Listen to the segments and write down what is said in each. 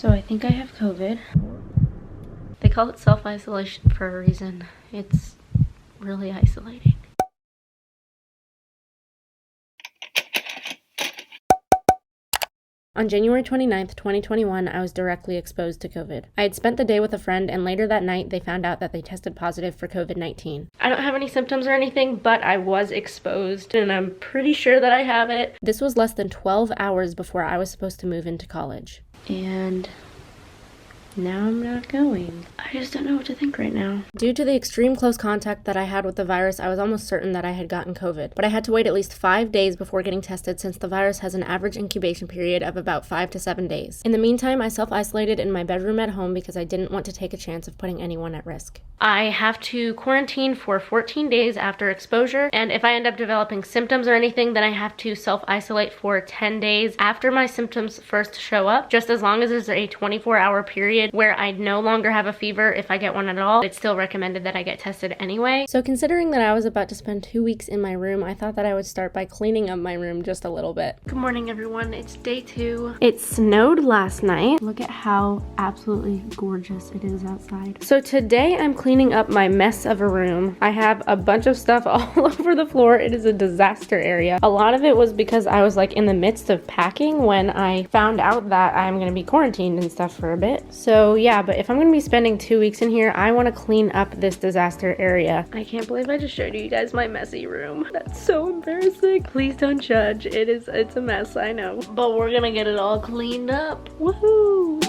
So I think I have COVID. They call it self-isolation for a reason. It's really isolating. On January 29th, 2021, I was directly exposed to COVID. I had spent the day with a friend, and later that night, they found out that they tested positive for COVID-19. I don't have any symptoms or anything, but I was exposed, and I'm pretty sure that I have it. This was less than 12 hours before I was supposed to move into college. And now I'm not going. I just don't know what to think right now. Due to the extreme close contact that I had with the virus, I was almost certain that I had gotten COVID. But I had to wait at least 5 days before getting tested since the virus has an average incubation period of about 5 to 7 days. In the meantime, I self-isolated in my bedroom at home because I didn't want to take a chance of putting anyone at risk. I have to quarantine for 14 days after exposure, and if I end up developing symptoms or anything, then I have to self-isolate for 10 days after my symptoms first show up, just as long as there's a 24-hour period where I no longer have a fever if I get one at all. It's still recommended that I get tested anyway. So considering that I was about to spend 2 weeks in my room, I thought that I would start by cleaning up my room just a little bit. Good morning, everyone. It's day 2. It snowed last night. Look at how absolutely gorgeous it is outside. So today I'm cleaning up my mess of a room. I have a bunch of stuff all over the floor. It is a disaster area. A lot of it was because I was like in the midst of packing when I found out that I'm gonna be quarantined and stuff for a bit. So yeah, but if I'm gonna be spending 2 weeks in here, I want to clean up this disaster area. I can't believe I just showed you guys my messy room. That's so embarrassing. Please don't judge. It's a mess, I know. But we're gonna get it all cleaned up. Woohoo!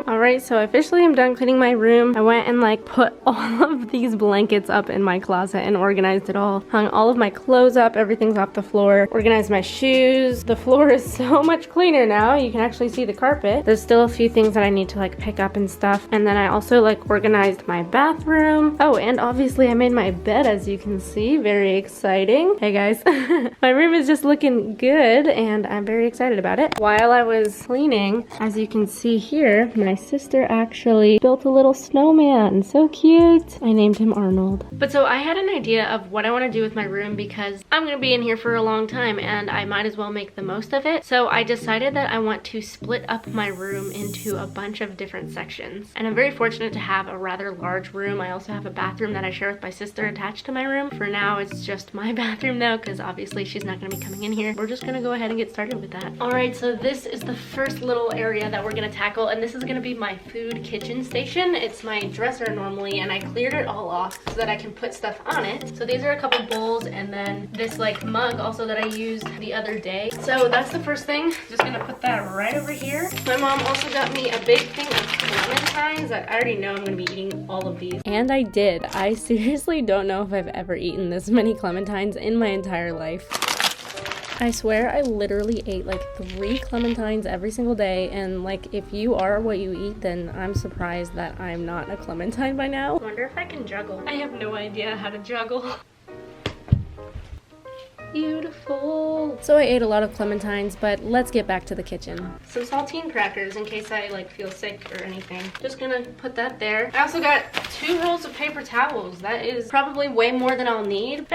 Alright, so officially I'm done cleaning my room. I went and like put all of these blankets up in my closet and organized it all. Hung all of my clothes up, everything's off the floor. Organized my shoes. The floor is so much cleaner now. You can actually see the carpet. There's still a few things that I need to like pick up and stuff. And then I also like organized my bathroom. Oh, and obviously I made my bed, as you can see. Very exciting. Hey guys. My room is just looking good and I'm very excited about it. While I was cleaning, as you can see here, my sister actually built a little snowman. So cute. I named him Arnold. But so I had an idea of what I want to do with my room because I'm going to be in here for a long time and I might as well make the most of it. So I decided that I want to split up my room into a bunch of different sections. And I'm very fortunate to have a rather large room. I also have a bathroom that I share with my sister attached to my room. For now, it's just my bathroom though, because obviously she's not going to be coming in here. We're just going to go ahead and get started with that. Alright, so this is the first little area that we're going to tackle, and this is going to be my food kitchen station. It's my dresser normally, and I cleared it all off so that I can put stuff on it. So these are a couple bowls, and then this like mug also that I used the other day. So that's the first thing. Just gonna put that right over here. My mom also got me a big thing of clementines. I already know I'm gonna be eating all of these. And I did. I seriously don't know if I've ever eaten this many clementines in my entire life. I swear I literally ate like 3 clementines every single day, and like if you are what you eat, then I'm surprised that I'm not a clementine by now. I wonder if I can juggle. I have no idea how to juggle. Beautiful. So I ate a lot of clementines, but let's get back to the kitchen. Some saltine crackers in case I like feel sick or anything. Just gonna put that there. I also got 2 rolls of paper towels. That is probably way more than I'll need.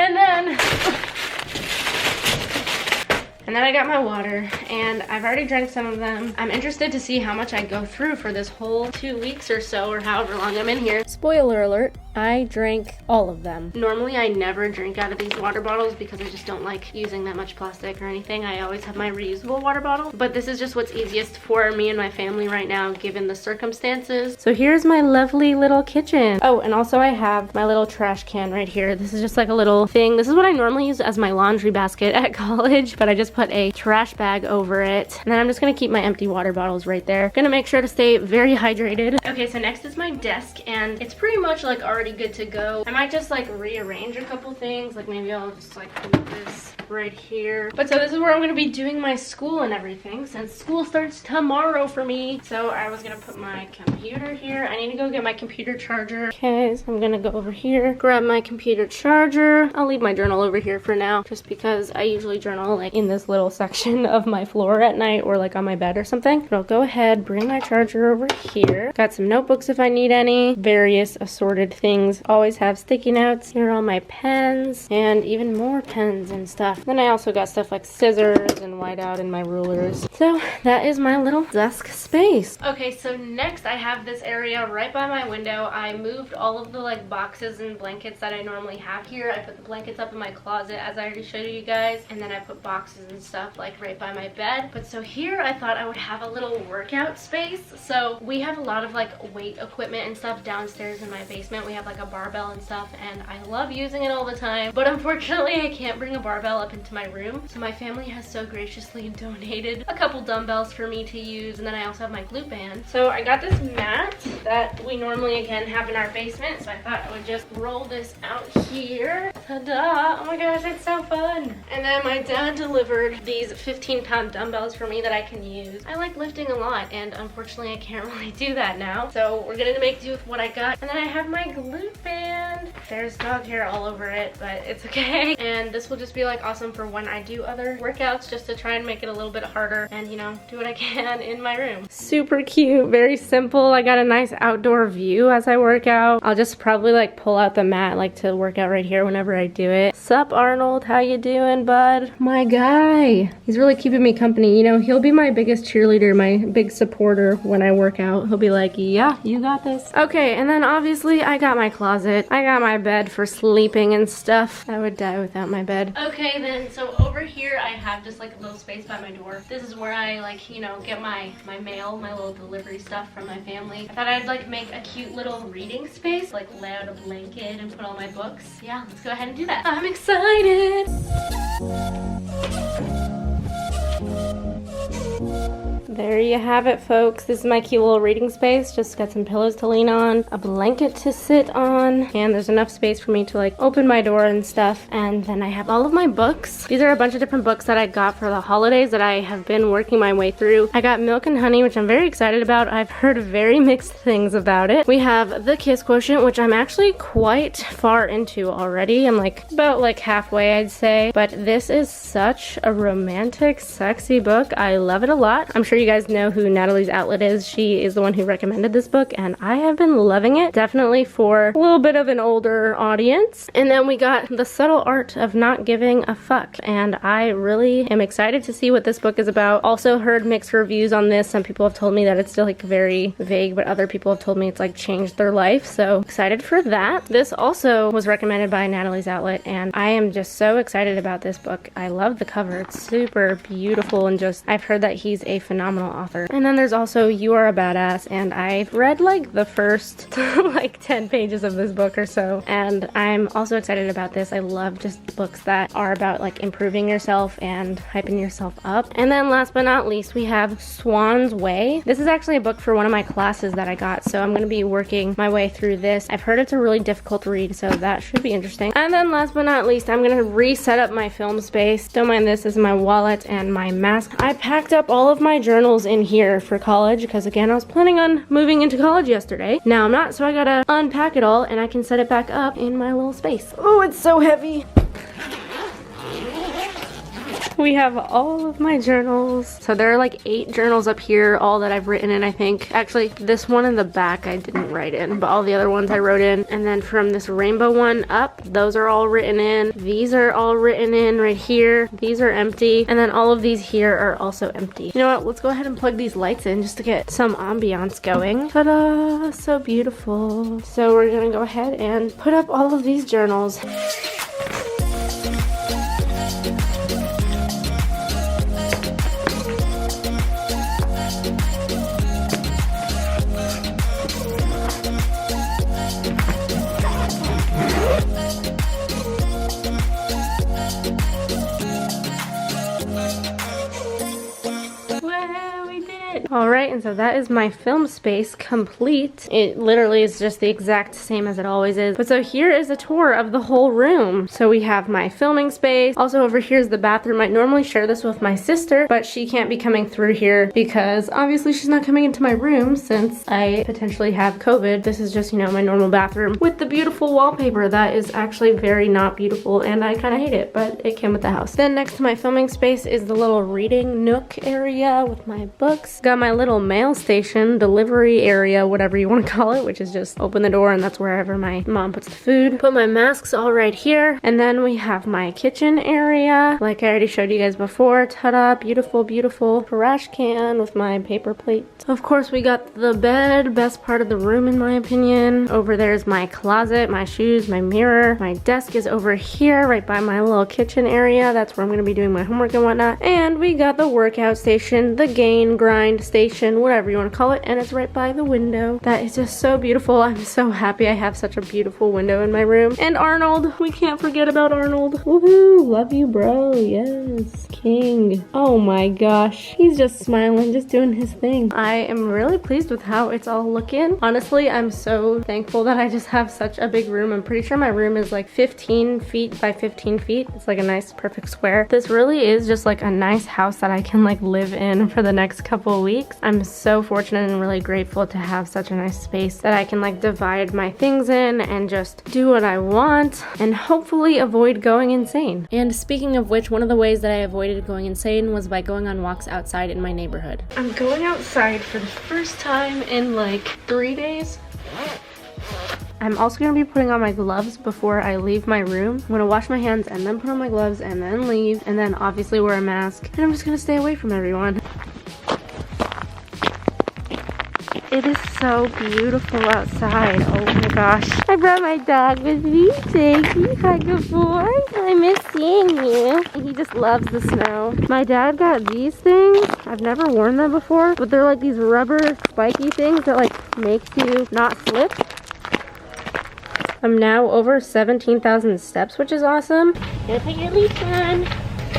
And then I got my water, and I've already drank some of them. I'm interested to see how much I go through for this whole 2 weeks or so, or however long I'm in here. Spoiler alert, I drank all of them. Normally I never drink out of these water bottles because I just don't like using that much plastic or anything. I always have my reusable water bottle, but this is just what's easiest for me and my family right now given the circumstances. So here's my lovely little kitchen. Oh, and also I have my little trash can right here. This is just like a little thing. This is what I normally use as my laundry basket at college, but I just put a trash bag over it. And then I'm just gonna keep my empty water bottles right there. Gonna make sure to stay very hydrated. Okay, so next is my desk, and it's pretty much like already already good to go. I might just like rearrange a couple things, like maybe I'll just like move this right here. But so this is where I'm gonna be doing my school and everything, since school starts tomorrow for me. So I was gonna put my computer here. I need to go get my computer charger. Okay, so I'm gonna go over here, grab my computer charger. I'll leave my journal over here for now, just because I usually journal like in this little section of my floor at night or like on my bed or something. But I'll go ahead, bring my charger over here. Got some notebooks if I need any, various assorted things. Always have sticky notes. Here are all my pens and even more pens and stuff. Then I also got stuff like scissors and whiteout and my rulers. So that is my little desk space. Okay, so next I have this area right by my window. I moved all of the like boxes and blankets that I normally have here. I put the blankets up in my closet as I already showed you guys, and then I put boxes and stuff like right by my bed. But so here I thought I would have a little workout space. So we have a lot of like weight equipment and stuff downstairs in my basement. We have like a barbell and stuff, and I love using it all the time, but unfortunately I can't bring a barbell up into my room. So my family has so graciously donated a couple dumbbells for me to use, and then I also have my glute band. So I got this mat that we normally again have in our basement, so I thought I would just roll this out here. Ta-da! Oh my gosh, it's so fun! And then my dad delivered these 15-pound dumbbells for me that I can use. I like lifting a lot, and unfortunately I can't really do that now, so we're gonna make do with what I got. And then I have my glute band. There's dog hair all over it, but it's okay. And this will just be like awesome for when I do other workouts, just to try and make it a little bit harder and, you know, do what I can in my room. Super cute, very simple. I got a nice outdoor view as I work out. I'll just probably like pull out the mat like to work out right here whenever I do it. Sup, Arnold? How you doing, bud? My guy. He's really keeping me company. You know, he'll be my biggest cheerleader, my big supporter when I work out. He'll be like, yeah, you got this. Okay, and then obviously I got my closet. I got my bed for sleeping and stuff. I would die without my bed. Okay, then so over here I have just like a little space by my door. This is where I like, you know, get my mail, my little delivery stuff from my family. I thought I'd like make a cute little reading space, like lay out a blanket and put all my books. Yeah, let's go ahead and do that. I'm excited! There you have it, folks. This is my cute little reading space. Just got some pillows to lean on, a blanket to sit on, and there's enough space for me to like open my door and stuff. And then I have all of my books. These are a bunch of different books that I got for the holidays that I have been working my way through. I got Milk and Honey, which I'm very excited about. I've heard very mixed things about it. We have The Kiss Quotient, which I'm actually quite far into already. I'm like about like halfway, I'd say. But this is such a romantic, sexy book. I love it a lot. I'm sure you guys know who Natalie's Outlet is. She is the one who recommended this book, and I have been loving it. Definitely for a little bit of an older audience. And then we got The Subtle Art of Not Giving a Fuck, and I really am excited to see what this book is about. Also heard mixed reviews on this. Some people have told me that it's still like very vague, but other people have told me it's like changed their life, so excited for that. This also was recommended by Natalie's Outlet, and I am just so excited about this book. I love the cover. It's super beautiful, and just I've heard that he's a phenomenal author. And then there's also You Are a Badass, and I've read like the first like 10 pages of this book or so, and I'm also excited about this. I love just books that are about like improving yourself and hyping yourself up. And then last but not least, we have Swan's Way. This is actually a book for one of my classes that I got, so I'm going to be working my way through this. I've heard it's a really difficult read, so that should be interesting. And then last but not least, I'm going to reset up my film space. Don't mind this is my wallet and my mask. I packed up all of my journals in here for college because again I was planning on moving into college yesterday. Now I'm not, so I gotta unpack it all and I can set it back up in my little space. Oh, it's so heavy. We have all of my journals. So there are like 8 journals up here, all that I've written in, I think. Actually, this one in the back I didn't write in, but all the other ones I wrote in. And then from this rainbow one up, those are all written in. These are all written in right here. These are empty. And then all of these here are also empty. You know what? Let's go ahead and plug these lights in just to get some ambiance going. Ta-da! So beautiful. So we're gonna go ahead and put up all of these journals. it. Alright, and so that is my film space complete. It literally is just the exact same as it always is. But so here is a tour of the whole room. So we have my filming space. Also over here is the bathroom. I normally share this with my sister, but she can't be coming through here because obviously she's not coming into my room since I potentially have COVID. This is just, you know, my normal bathroom with the beautiful wallpaper that is actually very not beautiful and I kind of hate it, but it came with the house. Then next to my filming space is the little reading nook area with my books. Got my little mail station, delivery area, whatever you want to call it, which is just open the door and that's wherever my mom puts the food. Put my masks all right here. And then we have my kitchen area. Like I already showed you guys before. Ta-da, beautiful, beautiful trash can with my paper plate. Of course, we got the bed, best part of the room in my opinion. Over there is my closet, my shoes, my mirror. My desk is over here, right by my little kitchen area. That's where I'm gonna be doing my homework and whatnot. And we got the workout station, the gain grind station, whatever you want to call it, and it's right by the window. That is just so beautiful. I'm so happy I have such a beautiful window in my room. And Arnold, we can't forget about Arnold. Woohoo, love you, bro. Yes, king. Oh my gosh, he's just smiling, just doing his thing. I am really pleased with how it's all looking. Honestly, I'm so thankful that I just have such a big room. I'm pretty sure my room is like 15 feet by 15 feet. It's like a nice perfect square. This really is just like a nice house that I can like live in for the next couple of weeks. I'm so fortunate and really grateful to have such a nice space that I can like divide my things in and just do what I want and hopefully avoid going insane. And speaking of which, one of the ways that I avoided going insane was by going on walks outside in my neighborhood. I'm going outside for the first time in like 3 days. I'm also going to be putting on my gloves before I leave my room. I'm going to wash my hands and then put on my gloves and then leave and then obviously wear a mask. And I'm just going to stay away from everyone. It is so beautiful outside. Oh my gosh. I brought my dog with me. Jakey, hi, good boy. I miss seeing you. He just loves the snow. My dad got these things. I've never worn them before, but they're like these rubber spiky things that like makes you not slip. I'm now over 17,000 steps, which is awesome. Gotta put your leash on.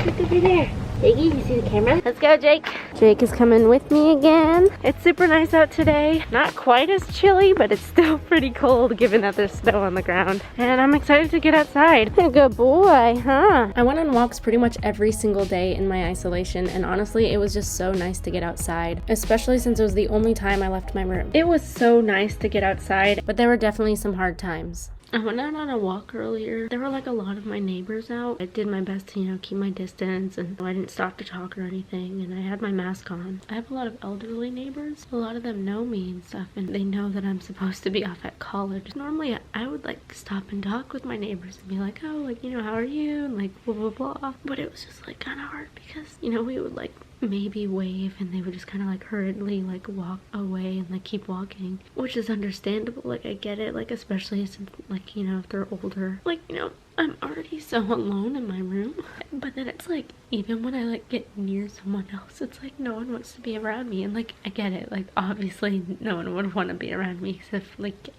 Look over there. Jakey, you see the camera? Let's go, Jake. Jake is coming with me again. It's super nice out today. Not quite as chilly, but it's still pretty cold given that there's snow on the ground. And I'm excited to get outside. Good boy, huh? I went on walks pretty much every single day in my isolation, and honestly, it was just so nice to get outside, especially since it was the only time I left my room. It was so nice to get outside, but there were definitely some hard times. I went out on a walk earlier. There were like a lot of my neighbors out. I did my best to, you know, keep my distance and I didn't stop to talk or anything and I had my mask on. I have a lot of elderly neighbors. A lot of them know me and stuff and they know that I'm supposed to be off at college. Normally I would like stop and talk with my neighbors and be like, oh, like, you know, how are you? And like blah, blah, blah. But it was just like kind of hard because, you know, we would like maybe wave and they would just kind of like hurriedly like walk away and like keep walking, which is understandable. Like I get it, like especially since like, you know, if they're older, like, you know, I'm already so alone in my room. But then it's like even when I like get near someone else, it's like no one wants to be around me. And like I get it, like obviously no one would want to be around me if like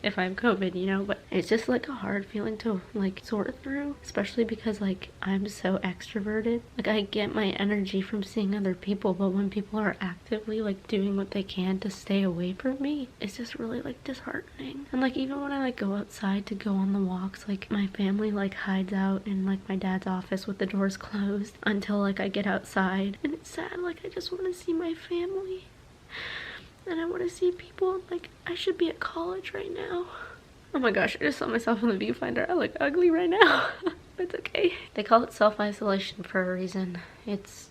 if I have COVID, you know. But it's just like a hard feeling to like sort through, especially because like I'm so extroverted. Like I get my energy from seeing other people, but when people are actively like doing what they can to stay away from me, it's just really like disheartening. And like even when I like go outside to go on the walks, like my family like hides out in like my dad's office with the doors closed until like I get outside, and it's sad. Like I just want to see my family and I want to see people. Like I should be at college right now. Oh my gosh, I just saw myself in the viewfinder. I look ugly right now. But it's okay. They call it self-isolation for a reason. It's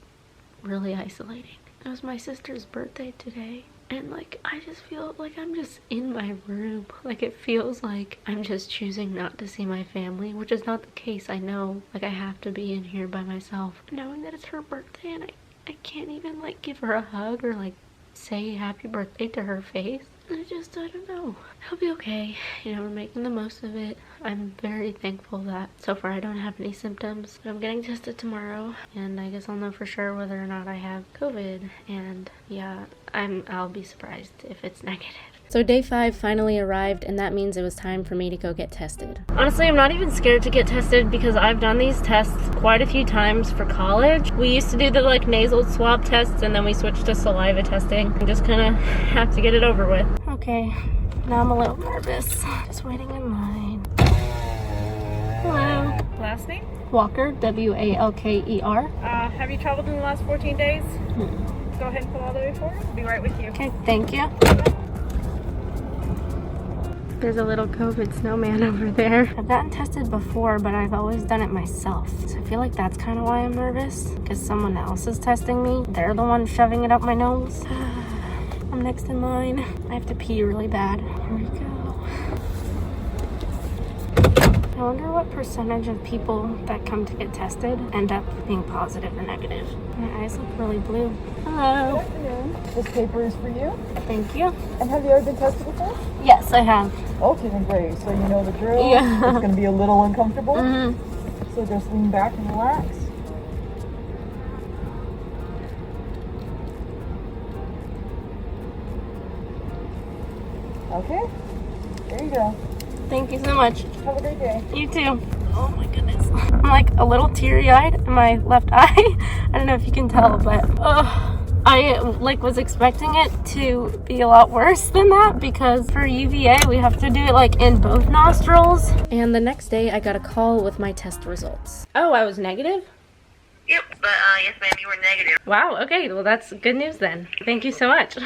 really isolating. It was my sister's birthday today and like I just feel like I'm just in my room. Like it feels like I'm just choosing not to see my family, which is not the case. I know like I have to be in here by myself, knowing that it's her birthday and I can't even like give her a hug or like say happy birthday to her face. I don't know. I'll be okay. You know, we're making the most of it. I'm very thankful that so far I don't have any symptoms. But I'm getting tested tomorrow and I guess I'll know for sure whether or not I have COVID. And yeah, I'll be surprised if it's negative. So day 5 finally arrived, and that means it was time for me to go get tested. Honestly, I'm not even scared to get tested because I've done these tests quite a few times for college. We used to do the like nasal swab tests, and then we switched to saliva testing. I just kind of have to get it over with. Okay, now I'm a little nervous. Just waiting in line. Hello. Last name? Walker, W-A-L-K-E-R. Have you traveled in the last 14 days? Go ahead and pull all the way forward. I'll be right with you. Okay, thank you. There's a little COVID snowman over there. I've gotten tested before, but I've always done it myself. So I feel like that's kind of why I'm nervous, because someone else is testing me. They're the one shoving it up my nose. I'm next in line. I have to pee really bad. Here we go. I wonder what percentage of people that come to get tested end up being positive or negative. My eyes look really blue. Hello. Good afternoon. This paper is for you. Thank you. And have you ever been tested before? Yes, I have. Okay, then great. So you know the drill. Yeah. It's going to be a little uncomfortable. Mm-hmm. So just lean back and relax. Okay. There you go. Thank you so much. Have a great day. You too. Oh my goodness. I'm like a little teary-eyed in my left eye. I don't know if you can tell, but I like was expecting it to be a lot worse than that because for UVA we have to do it like in both nostrils. And the next day I got a call with my test results. Oh, I was negative? Yep, but yes ma'am, you were negative. Wow, okay, well that's good news then. Thank you so much.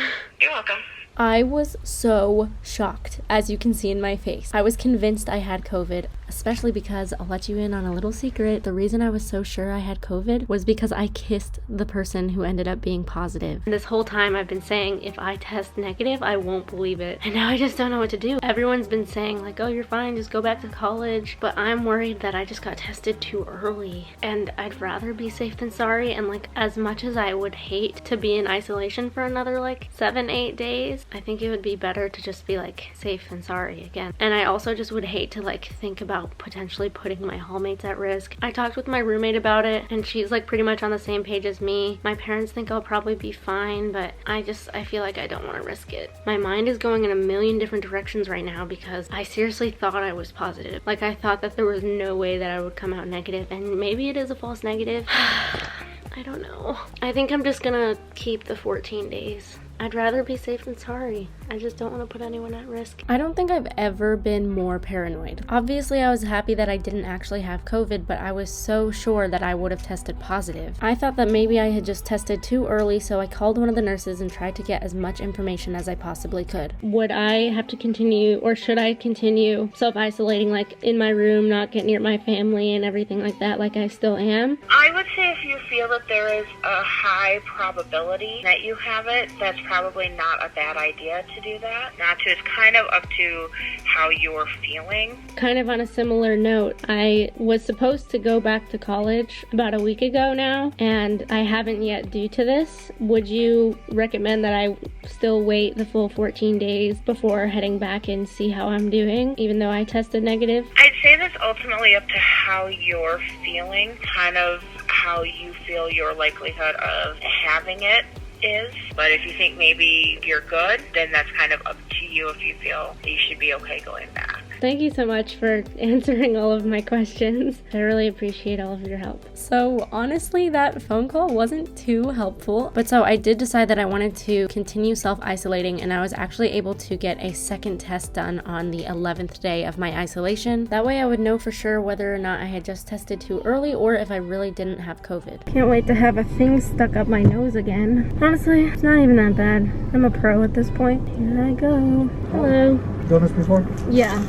You're welcome. I was so shocked, as you can see in my face. I was convinced I had COVID, especially because I'll let you in on a little secret. The reason I was so sure I had COVID was because I kissed the person who ended up being positive. And this whole time I've been saying, if I test negative, I won't believe it. And now I just don't know what to do. Everyone's been saying like, oh, you're fine, just go back to college. But I'm worried that I just got tested too early. And I'd rather be safe than sorry. And like, as much as I would hate to be in isolation for another like 7-8 days, I think it would be better to just be like safe than sorry again. And I also just would hate to like think about potentially putting my hallmates at risk. I talked with my roommate about it and she's like pretty much on the same page as me. My parents think I'll probably be fine, but I feel like I don't want to risk it. My mind is going in a million different directions right now because I seriously thought I was positive. Like I thought that there was no way that I would come out negative, and maybe it is a false negative. I don't know. I think I'm just gonna keep the 14 days. I'd rather be safe than sorry. I just don't want to put anyone at risk. I don't think I've ever been more paranoid. Obviously, I was happy that I didn't actually have COVID, but I was so sure that I would have tested positive. I thought that maybe I had just tested too early, so I called one of the nurses and tried to get as much information as I possibly could. Would I have to continue, or should I continue self-isolating, like in my room, not get near my family and everything like that, like I still am? I would say if you feel that there is a high probability that you have it, that's probably not a bad idea to do that. Not to, it's kind of up to how you're feeling. Kind of on a similar note, I was supposed to go back to college about a week ago now, and I haven't yet due to this. Would you recommend that I still wait the full 14 days before heading back and see how I'm doing, even though I tested negative? I'd say that's ultimately up to how you're feeling, kind of how you feel your likelihood of having it is. But if you think maybe you're good, then that's kind of up to you if you feel that you should be okay going back. Thank you so much for answering all of my questions. I really appreciate all of your help. So honestly, that phone call wasn't too helpful. But so I did decide that I wanted to continue self-isolating, and I was actually able to get a second test done on the 11th day of my isolation. That way I would know for sure whether or not I had just tested too early or if I really didn't have COVID. Can't wait to have a thing stuck up my nose again. Honestly, it's not even that bad. I'm a pro at this point. Here I go. Hello. Done this before? Yeah.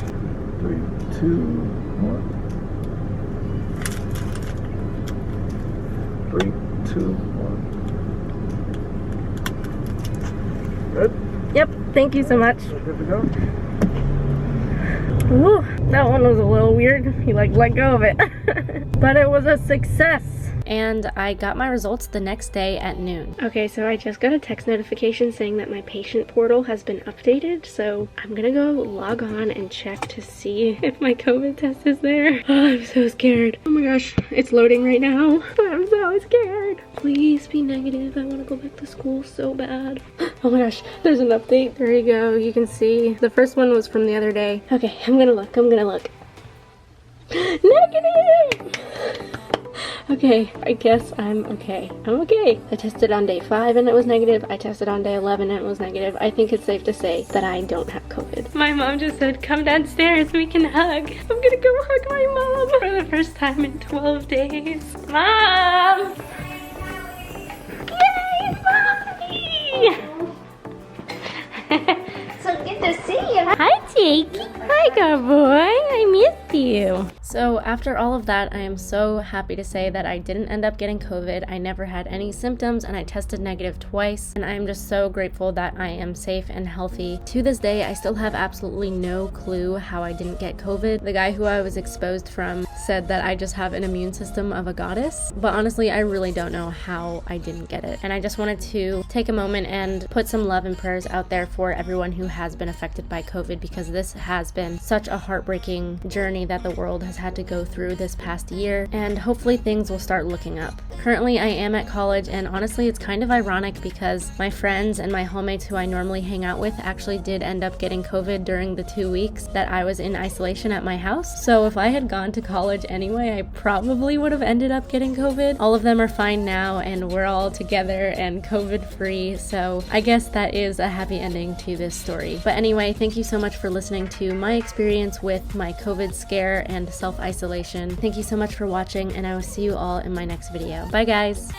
3, 2, 1. 3, 2, 1. Good? Yep, thank you so much. Good to go? Woo, that one was a little weird. He like let go of it. But it was a success. And I got my results the next day at noon. Okay, so I just got a text notification saying that my patient portal has been updated, so I'm gonna go log on and check to see if my COVID test is there. Oh, I'm so scared. Oh my gosh, it's loading right now. I'm so scared. Please be negative. I want to go back to school so bad. Oh my gosh, there's an update. There you go. You can see the first one was from the other day. Okay, I'm gonna look. Negative! Okay, I guess I'm okay. I'm okay. I tested on day 5 and it was negative. I tested on day 11 and it was negative. I think it's safe to say that I don't have COVID. My mom just said, come downstairs, we can hug. I'm gonna go hug my mom for the first time in 12 days. Mom! Yay, Mommy! So good to see you. Hi, Jakey. Hi, good boy. I missed you. So after all of that, I am so happy to say that I didn't end up getting COVID. I never had any symptoms and I tested negative twice. And I am just so grateful that I am safe and healthy. To this day, I still have absolutely no clue how I didn't get COVID. The guy who I was exposed from said that I just have an immune system of a goddess. But honestly, I really don't know how I didn't get it. And I just wanted to take a moment and put some love and prayers out there for everyone who has been affected by COVID, because this has been such a heartbreaking journey that the world has had to go through this past year, and hopefully things will start looking up. Currently I am at college, and honestly it's kind of ironic because my friends and my homemates who I normally hang out with actually did end up getting COVID during the 2 weeks that I was in isolation at my house. So if I had gone to college anyway, I probably would have ended up getting COVID. All of them are fine now and we're all together and COVID free, so I guess that is a happy ending to this story. But anyway, thank you so much for listening to my experience with my COVID scare and self-isolation. Thank you so much for watching, and I will see you all in my next video. Bye guys!